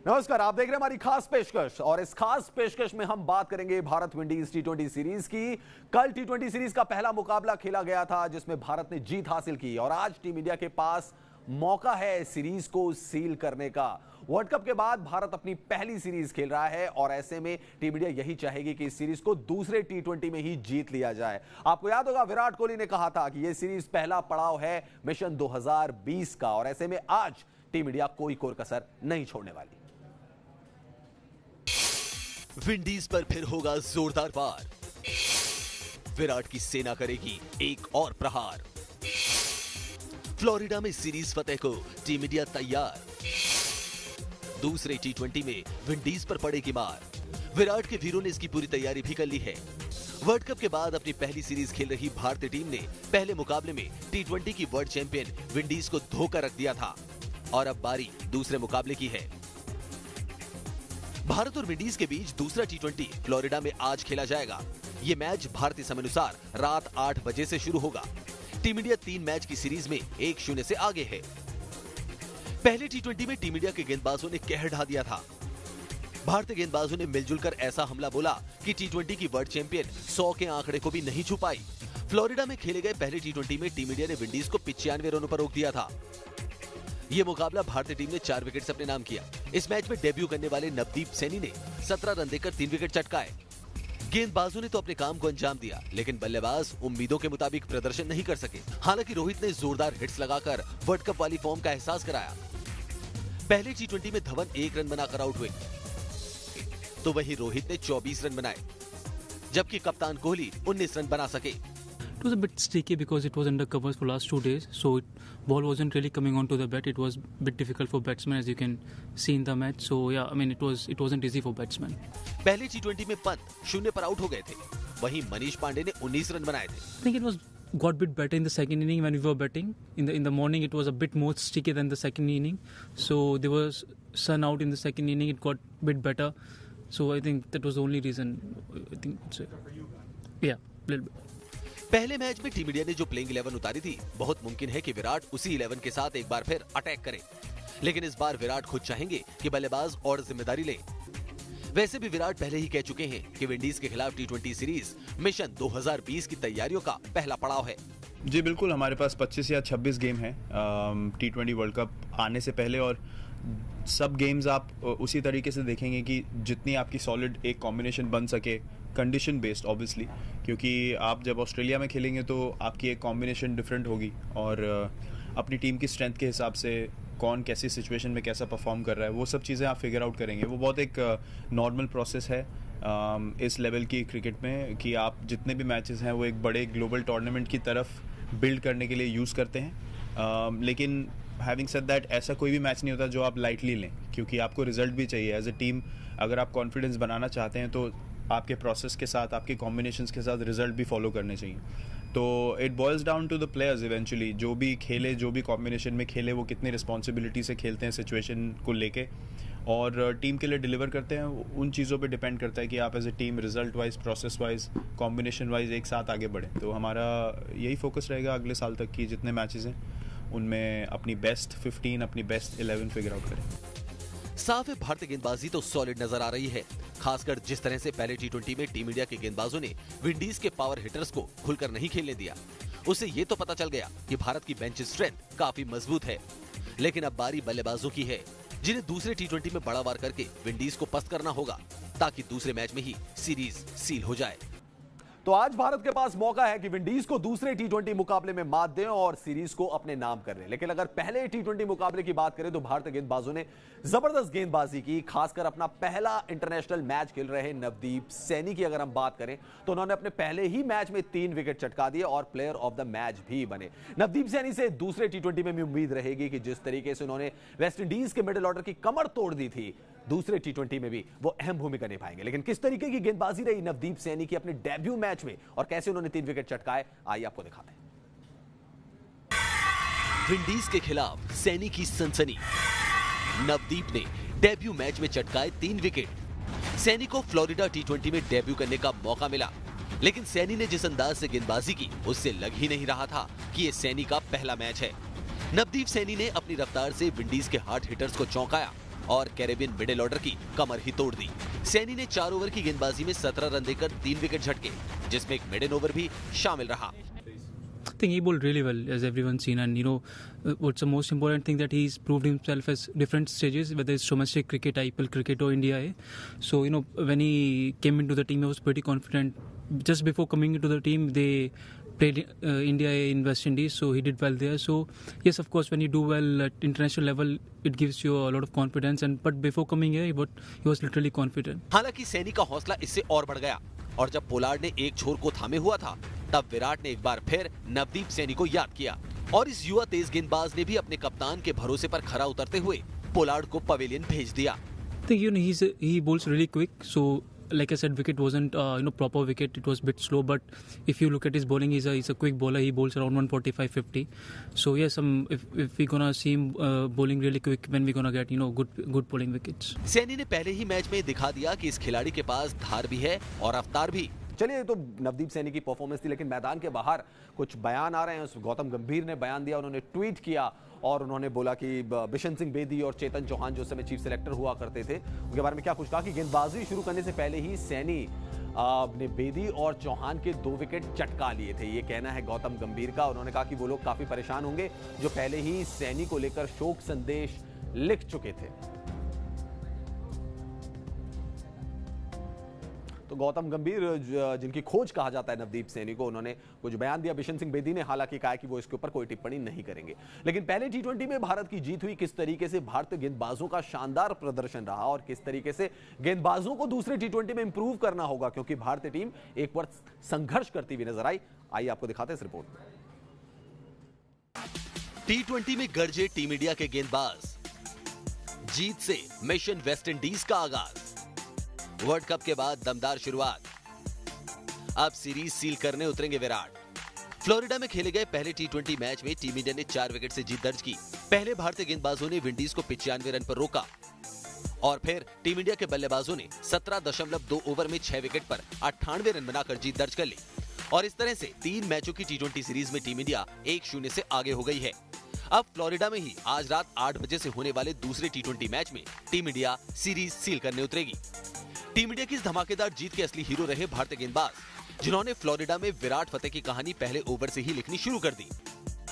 नमस्कार, आप देख रहे हैं हमारी खास पेशकश और इस खास पेशकश में हम बात करेंगे भारत विंडीज टी20 सीरीज की। कल टी20 सीरीज का पहला मुकाबला खेला गया था जिसमें भारत ने जीत हासिल की और आज टीम इंडिया के पास मौका है सीरीज को सील करने का। वर्ल्ड कप के बाद भारत अपनी पहली सीरीज खेल रहा है और ऐसे में टीम इंडिया यही चाहेगी कि इस सीरीज को दूसरे टी20 में ही जीत लिया जाए। आपको याद होगा विराट कोहली ने कहा था कि यह सीरीज पहला पड़ाव है मिशन 2020 का और ऐसे में आज टीम इंडिया कोई कोर कसर नहीं छोड़ने वाली। विंडीज पर फिर होगा जोरदार वार, विराट की सेना करेगी एक और प्रहार। फ्लोरिडा में सीरीज फतेह को टीम इंडिया तैयार, दूसरे टी20 में विंडीज पर पड़ेगी मार। विराट के वीरों ने इसकी पूरी तैयारी भी कर ली है। वर्ल्ड कप के बाद अपनी पहली सीरीज खेल रही भारतीय टीम ने पहले मुकाबले में टी20 की वर्ल्ड चैंपियन विंडीज को धोखा रख दिया था और अब बारी दूसरे मुकाबले की है। भारत और विंडीज के बीच दूसरा टी20 फ्लोरिडा में आज खेला जाएगा। ये मैच भारतीय समय अनुसार रात 8 बजे से शुरू होगा। टीम इंडिया 3 मैच की सीरीज में 1-0 से आगे है। पहले टी20 में टीम इंडिया के गेंदबाजों ने कहर ढा दिया था। भारतीय गेंदबाजों ने मिलजुल कर ऐसा हमला बोला कि टी20 की वर्ल्ड चैंपियन 100 के आंकड़े को भी नहीं छू पाई। फ्लोरिडा में खेले गए पहले टी20 में टीम इंडिया ने विंडीज को 95 रनों पर रोक दिया था। ये मुकाबला भारतीय टीम ने 4 विकेट से अपने नाम किया। इस मैच में डेब्यू करने वाले नवदीप सैनी ने 17 रन देकर 3 विकेट चटकाए। गेंदबाजों ने तो अपने काम को अंजाम दिया, लेकिन बल्लेबाज उम्मीदों के मुताबिक प्रदर्शन नहीं कर सके। हालांकि रोहित ने जोरदार हिट्स लगाकर वर्ल्ड कप वाली फॉर्म का एहसास कराया। पहले टी20 में धवन 1 रन बनाकर आउट हुए, तो वहीं रोहित ने 24 रन बनाए, जबकि कप्तान कोहली 19 रन बना सके। It was a bit streaky because it was under covers for last 2 days, so ball wasn't really coming onto the bat. It was a bit difficult for batsmen, as you can see in the match. So yeah, I mean it wasn't easy for batsmen. पहले टी20 में पंत 0 पर out हो गए थे, वहीं मनीष पांडे ने 19 run बनाए थे। I think it was got bit better in the second inning when we were batting. In the morning it was a bit more streaky than the second inning. So there was sun out in the second inning. It got bit better. So I think that was the only reason. I think so. Yeah, little bit. पहले match में team India ने जो playing 11 उतारी थी, बहुत मुमकिन है कि विराट उसी 11 के साथ एक बार फिर अटैक करे। लेकिन इस बार विराट खुद चाहेंगे कि बल्लेबाज और जिम्मेदारी ले। वैसे भी विराट पहले ही कह चुके हैं कि विंडीज के खिलाफ टी20 सीरीज मिशन 2020 की तैयारियों का पहला पड़ाव है। जी बिल्कुल, हमारे पास 25 या 26 गेम है टी20 वर्ल्ड कप आने से पहले और सब गेम्स आप उसी तरीके से देखेंगे कि जितनी आपकी सॉलिड एक कॉम्बिनेशन बन सके, कंडीशन बेस्ड ऑब्वियसली, क्योंकि आप जब ऑस्ट्रेलिया में खेलेंगे तो आपकी एक कॉम्बिनेशन डिफरेंट होगी और अपनी टीम की स्ट्रेंथ के हिसाब से कौन कैसी सिचुएशन में कैसा परफॉर्म कर रहा है वो सब चीज़ें आप फिगर आउट करेंगे। वो बहुत एक नॉर्मल प्रोसेस है इस लेवल की क्रिकेट में कि आप जितने भी मैचेस हैं वो एक बड़े ग्लोबल टूर्नामेंट की तरफ बिल्ड करने के लिए यूज़ करते हैं। लेकिन हैविंग सेड दैट, ऐसा कोई भी मैच नहीं होता जो आप लाइटली लें, क्योंकि आपको रिजल्ट भी चाहिए एज ए टीम। अगर आप कॉन्फिडेंस बनाना चाहते हैं तो आपके प्रोसेस के साथ, आपके कॉम्बिनेशंस के साथ रिजल्ट भी फॉलो करने चाहिए। तो it boils down to the players eventually, जो भी खेले, जो भी कॉम्बिनेशन में खेले, वो कितनी रिस्पॉन्सिबिलिटी से खेलते हैं सिचुएशन को लेके और टीम के लिए डिलीवर करते हैं। उन चीज़ों पे डिपेंड करता है कि आप as a team result wise, process wise, combination wise एक साथ आगे बढ़ें। तो हमारा यही फोकस रहेगा अगले साल तक की जितने मैचेस हैं उनमें अपनी बेस्ट 15, अपनी बेस्ट 11 फिगर आउट करें। साफ है, भारतीय गेंदबाजी तो सॉलिड नजर आ रही है, खासकर जिस तरह से पहले टी20 में टीम इंडिया के गेंदबाजों ने विंडीज के पावर हिटर्स को खुलकर नहीं खेलने दिया। उससे ये तो पता चल गया कि भारत की बेंच स्ट्रेंथ काफी मजबूत है। लेकिन अब बारी बल्लेबाजों की है, जिन्हें दूसरे टी20 में बड़ा वार करके विंडीज को पस्त करना होगा ताकि दूसरे मैच में ही सीरीज सील हो जाए। तो आज भारत के पास मौका है कि विंडीज को दूसरे टी20 मुकाबले में मात दें और सीरीज को अपने नाम कर लें। लेकिन अगर पहले टी20 मुकाबले की बात करें तो भारतीय गेंदबाजों ने जबरदस्त गेंदबाजी की। खासकर अपना पहला इंटरनेशनल मैच खेल रहे नवदीप सैनी की अगर हम बात करें तो उन्होंने अपने पहले ही मैच में 3 विकेट चटका दिए और प्लेयर ऑफ द मैच भी बने। नवदीप सैनी से दूसरे टी20 में भी उम्मीद रहेगी कि जिस तरीके से उन्होंने वेस्ट इंडीज के मिडिल ऑर्डर की कमर तोड़ दी थी, दूसरे टी20 में भी वो अहम भूमिका निभाएंगे। लेकिन किस तरीके की गेंदबाजी रही नवदीप सैनी की अपने डेब्यू मैच में और कैसे उन्होंने 3 विकेट चटकाए, आइए आपको दिखाते हैं। विंडीज के खिलाफ सैनी की सनसनी। नवदीप ने डेब्यू मैच में चटकाए 3 विकेट। सैनी को फ्लोरिडा टी20 में डेब्यू करने का मौका मिला, लेकिन सैनी ने जिस अंदाज से गेंदबाजी की उससे लग ही नहीं रहा था कि ये सैनी का पहला मैच है। नवदीप सैनी ने अपनी रफ्तार से विंडीज के हार्ड हिटर्स को चौंकाया और कैरेबियन मिडिल ऑर्डर की कमर ही तोड़ दी। सैनी ने 4 ओवर की गेंदबाजी में 17 रन देकर 3 विकेट झटके, जिसमें एक मिडन ओवर भी शामिल रहा। I think he bowled really well, as everyone's seen, and what's the most important thing that he's proved himself as different stages, whether it's domestic cricket, IPL cricket, or India A. So when he came into the team, he was pretty confident. Just before coming into the team, they played India A in West Indies, so he did well there. So yes, of course, when you do well at international level, it gives you a lot of confidence. But before coming here, he was literally confident. हालांकि सैनी का हौसला इससे और बढ़ गया, और जब Pollard ने एक छोर को थामे हुआ था, तब विराट ने एक बार फिर नवदीप सैनी को याद किया और इस युवा तेज गेंदबाज ने भी अपने कप्तान के भरोसे पर खरा उतरते हुए पोलार्ड को पवेलियन भेज दिया। I think he bowls really quick, so like I said, wicket wasn't proper wicket. It was a bit slow, but if you look at his bowling, he's a quick bowler. He bowls around 145-50. So yes, if we're gonna see him bowling really quick, when we're gonna get good bowling wickets. Saini ने पहले ही match में दिखा दिया कि इस खिलाड़ी के पास धार भी है और रफ्तार भी। चलिए, तो नवदीप सैनी की परफॉर्मेंस थी, लेकिन मैदान के बाहर कुछ बयान आ रहे हैं। गौतम गंभीर ने बयान दिया, उन्होंने ट्वीट किया और उन्होंने बोला कि बिशन सिंह बेदी और चेतन चौहान जो समय चीफ सेलेक्टर हुआ करते थे, उनके बारे में क्या कुछ कहा कि गेंदबाजी शुरू करने से पहले ही सैनी ने बेदी और चौहान के 2 विकेट चटका लिए थे। ये कहना है गौतम गंभीर का। उन्होंने कहा कि वो लोग काफी परेशान होंगे जो पहले ही सैनी को लेकर शोक संदेश लिख चुके थे। तो गौतम गंभीर, जिनकी खोज कहा जाता है नवदीप सैनी को, उन्होंने कुछ बयान दिया। बिशन सिंह बेदी ने हालांकि कहा कि वो इसके ऊपर कोई टिप्पणी नहीं करेंगे। लेकिन पहले टी20 में भारत की जीत हुई, किस तरीके से भारतीय गेंदबाजों का शानदार प्रदर्शन रहा और किस तरीके से गेंदबाजों को दूसरे टी20 में इंप्रूव करना होगा, क्योंकि भारतीय टीम एक बार संघर्ष करती हुई नजर आई। आइए आपको दिखाते हैं इस रिपोर्ट में। टी20 में गरजे टीम इंडिया के गेंदबाज, जीत से मिशन वेस्ट इंडीज का आगाज, वर्ल्ड कप के बाद दमदार शुरुआत, अब सीरीज सील करने उतरेंगे विराट। फ्लोरिडा में खेले गए पहले टी20 मैच में टीम इंडिया ने 4 विकेट से जीत दर्ज की। पहले भारतीय गेंदबाजों ने विंडीज को 95 रन पर रोका और फिर टीम इंडिया के बल्लेबाजों ने 17.2 ओवर में 6 विकेट पर 98 रन बनाकर जीत दर्ज कर ली और इस तरह से 3 मैचों की टी20 सीरीज में टीम इंडिया 1-0 से आगे हो गई है। अब फ्लोरिडा में ही आज रात 8 बजे से होने वाले दूसरे टी20 मैच में टीम इंडिया सीरीज सील करने उतरेगी। टीम इंडिया की इस धमाकेदार जीत के असली हीरो रहे भारतीय गेंदबाज, जिन्होंने फ्लोरिडा में विराट फतेह की कहानी पहले ओवर से ही लिखनी शुरू कर दी।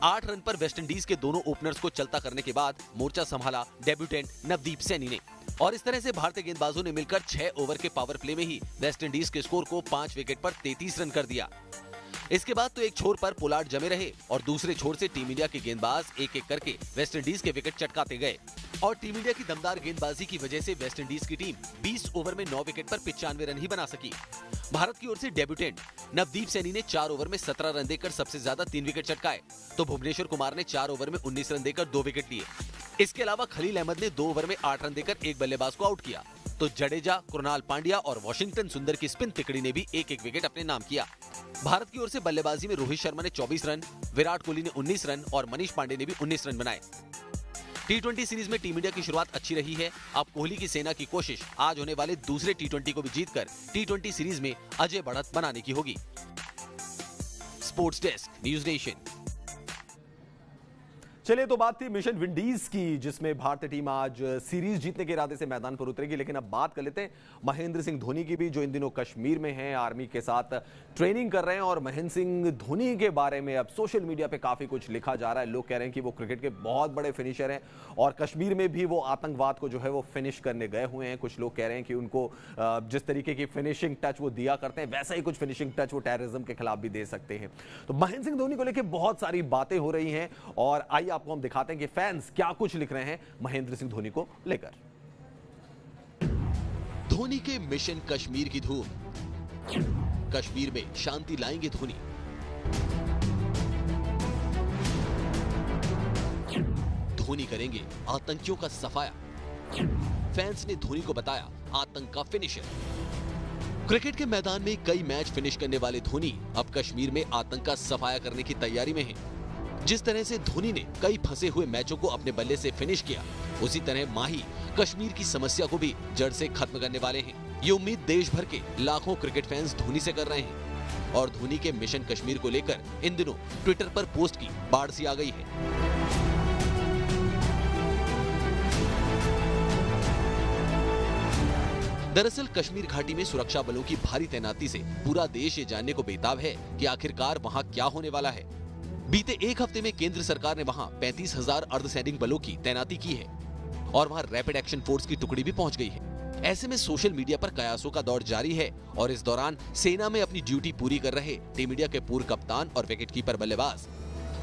8 रन पर वेस्टइंडीज के दोनों ओपनर्स को चलता करने के बाद मोर्चा संभाला डेब्यूटेंट नवदीप सैनी ने और इस तरह से भारतीय गेंदबाजों ने मिलकर 6 ओवर के पावर प्ले में ही वेस्टइंडीज के स्कोर को 5 विकेट पर 33 रन कर दिया। इसके बाद तो एक छोर पर पोलार्ड जमे रहे और दूसरे छोर से टीम इंडिया के गेंदबाज एक-एक करके वेस्टइंडीज के विकेट चटकाते गए और टीम इंडिया की दमदार गेंदबाजी की वजह से वेस्टइंडीज की टीम 20 ओवर में 9 विकेट पर 95 रन ही बना सकी। भारत की ओर से डेब्यूटेंट नवदीप सैनी ने 4 ओवर में 17 रन देकर सबसे ज्यादा 3 विकेट चटकाए, तो भुवनेश्वर कुमार ने 4 ओवर में 19 रन देकर 2 विकेट लिए। इसके अलावा खलील अहमद ने 2 ओवर में 8 रन देकर एक बल्लेबाज को आउट किया, तो जडेजा, कृणाल पांड्या और वॉशिंगटन सुंदर की स्पिन तिकड़ी ने भी एक-एक विकेट अपने नाम किया। भारत की ओर से बल्लेबाजी में रोहित शर्मा ने 24 रन, विराट कोहली ने 19 रन और मनीष पांडे ने भी 19 रन बनाए। टी20 सीरीज में टीम इंडिया की शुरुआत अच्छी रही है। अब कोहली की सेना की कोशिश आज होने वाले दूसरे टी20 को भी जीतकर टी20 सीरीज में अजय बढ़त बनाने की होगी। Sports desk, news nation. चलिए, तो बात थी मिशन विंडीज की, जिसमें भारतीय टीम आज सीरीज जीतने के इरादे से मैदान पर उतरेगी। लेकिन अब बात कर लेते हैं महेंद्र सिंह धोनी की भी, जो इन दिनों कश्मीर में हैं, आर्मी के साथ ट्रेनिंग कर रहे हैं। और महेंद्र सिंह धोनी के बारे में अब सोशल मीडिया पे काफी कुछ लिखा जा रहा है। लोग कह रहे हैं कि वो क्रिकेट के बहुत बड़े फिनिशर हैं और कश्मीर में भी वो आतंकवाद को जो है वो फिनिश करने गए हुए हैं। कुछ लोग कह रहे हैं कि उनको जिस तरीके की फिनिशिंग टच वो दिया करते हैं, वैसा ही कुछ फिनिशिंग टच वो टेररिज्म के खिलाफ भी दे सकते हैं। तो महेंद्र सिंह धोनी को लेकर बहुत सारी बातें हो रही हैं और आइए आपको हम दिखाते हैं कि फैंस क्या कुछ लिख रहे हैं महेंद्र सिंह धोनी को लेकर। धोनी के मिशन कश्मीर की धूम, कश्मीर में शांति लाएंगे धोनी। धोनी करेंगे आतंकियों का सफाया। फैंस ने धोनी को बताया आतंक का फिनिशर। क्रिकेट के मैदान में कई मैच फिनिश करने वाले धोनी अब कश्मीर में आतंक का सफाया करने की तैयारी में हैं। जिस तरह से धोनी ने कई फंसे हुए मैचों को अपने बल्ले से फिनिश किया, उसी तरह माही कश्मीर की समस्या को भी जड़ से खत्म करने वाले हैं। ये उम्मीद देश भर के लाखों क्रिकेट फैंस धोनी से कर रहे हैं और धोनी के मिशन कश्मीर को लेकर इन दिनों ट्विटर पर पोस्ट की बाढ़ सी आ गई है। दरअसल कश्मीर घाटी में सुरक्षा बलों की भारी तैनाती से पूरा देश ये जानने को बेताब है कि आखिरकार वहां क्या होने वाला है। बीते एक हफ्ते में केंद्र सरकार ने वहां 35,000 अर्धसैनिक बलों की तैनाती की है और वहां रैपिड एक्शन फोर्स की टुकड़ी भी पहुंच गई है। ऐसे में सोशल मीडिया पर कयासों का दौर जारी है और इस दौरान सेना में अपनी ड्यूटी पूरी कर रहे टीम इंडिया के पूर्व कप्तान और विकेटकीपर बल्लेबाज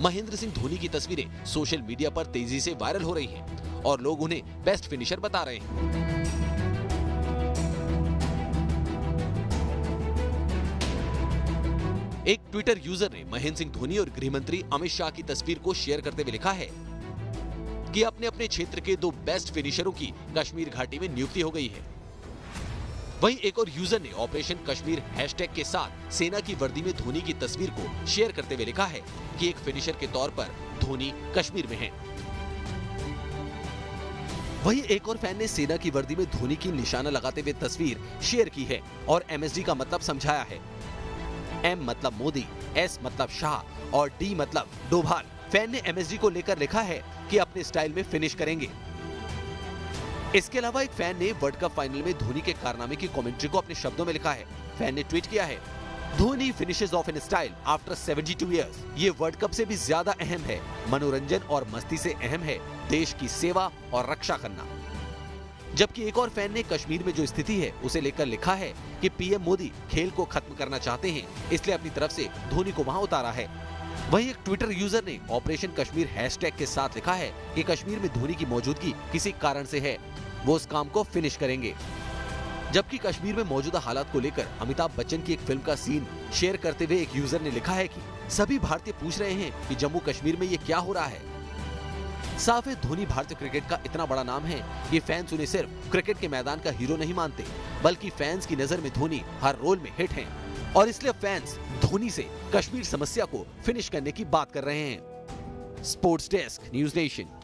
महेंद्र सिंह धोनी की तस्वीरें सोशल मीडिया पर तेजी से वायरल हो रही हैं और लोग उन्हें बेस्ट फिनिशर बता रहे हैं। एक ट्विटर यूजर ने महेंद्र सिंह धोनी और गृह मंत्री अमित शाह की तस्वीर को शेयर करते हुए लिखा है कि अपने अपने क्षेत्र के 2 बेस्ट फिनिशरों की कश्मीर घाटी में नियुक्ति हो गई है। वहीं एक और यूजर ने ऑपरेशन कश्मीर हैशटैग के साथ सेना की वर्दी में धोनी की तस्वीर को शेयर करते हुए लिखा है कि एक फिनिशर के तौर पर धोनी कश्मीर में हैं। वहीं एक और फैन ने सेना की वर्दी में धोनी की निशाना लगाते हुए तस्वीर शेयर की है और एमएसडी का मतलब समझाया है। एम मतलब मोदी, एस मतलब शाह और डी मतलब डोभाल। फैन ने एमएसडी को लेकर लिखा है कि अपने स्टाइल में फिनिश करेंगे। इसके अलावा एक फैन ने वर्ल्ड कप फाइनल में धोनी के कारनामे की कमेंट्री को अपने शब्दों में लिखा है। फैन ने ट्वीट किया है, Dhoni finishes of in style after 72 years. ये वर्ल्ड कप से भी ज्यादा अहम है। मनोरंजन और मस्ती से अहम है देश की सेवा और रक्षा करना। जबकि एक और फैन ने कश्मीर में जो स्थिति है उसे लेकर लिखा है कि पीएम मोदी खेल को खत्म करना चाहते हैं, इसलिए अपनी तरफ से धोनी को वहां उतारा है। वहीं एक ट्विटर यूजर ने ऑपरेशन कश्मीर हैशटैग के साथ लिखा है कि कश्मीर में धोनी की मौजूदगी किसी कारण से है, वो उस काम को फिनिश करेंगे। जबकि कश्मीर में मौजूदा हालात को लेकर अमिताभ बच्चन की एक फिल्म का सीन शेयर करते हुए एक यूजर ने लिखा है कि सभी भारतीय पूछ रहे हैं कि जम्मू कश्मीर में ये क्या हो रहा है। साफ है, धोनी भारतीय क्रिकेट का इतना बड़ा नाम है कि फैंस उन्हें सिर्फ क्रिकेट के मैदान का हीरो नहीं मानते, बल्कि फैंस की नजर में धोनी हर रोल में हिट हैं और इसलिए फैंस धोनी से कश्मीर समस्या को फिनिश करने की बात कर रहे हैं। Sports desk, news nation.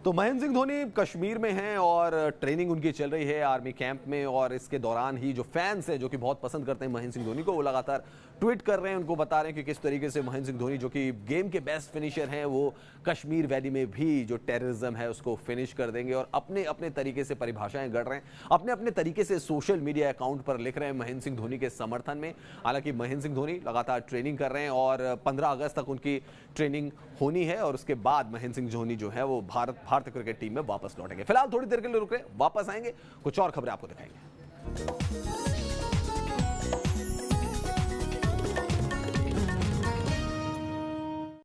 तो महेंद्र सिंह धोनी कश्मीर में हैं और ट्रेनिंग उनकी चल रही है आर्मी कैंप में, और इसके दौरान ही जो फैंस हैं जो कि बहुत पसंद करते हैं महेंद्र सिंह धोनी को, वो लगातार ट्वीट कर रहे हैं, उनको बता रहे हैं कि किस तरीके से महेंद्र सिंह धोनी जो कि गेम के बेस्ट फिनिशर हैं वो कश्मीर वैली में भी जो टेररिज्म है उसको फिनिश कर देंगे। और अपने अपने तरीके से परिभाषाएं गढ़ रहे हैं, अपने अपने तरीके से सोशल मीडिया अकाउंट पर लिख रहे हैं महेंद्र सिंह धोनी के समर्थन में। हालांकि महेंद्र सिंह धोनी लगातार ट्रेनिंग कर रहे हैं और 15 अगस्त तक उनकी ट्रेनिंग होनी है और उसके बाद महेंद्र सिंह धोनी जो है वो भारतीय क्रिकेट टीम में वापस लौटेंगे। फिलहाल थोड़ी देर के लिए रुक रहे, वापस आएंगे, कुछ और खबरें आपको दिखाएंगे।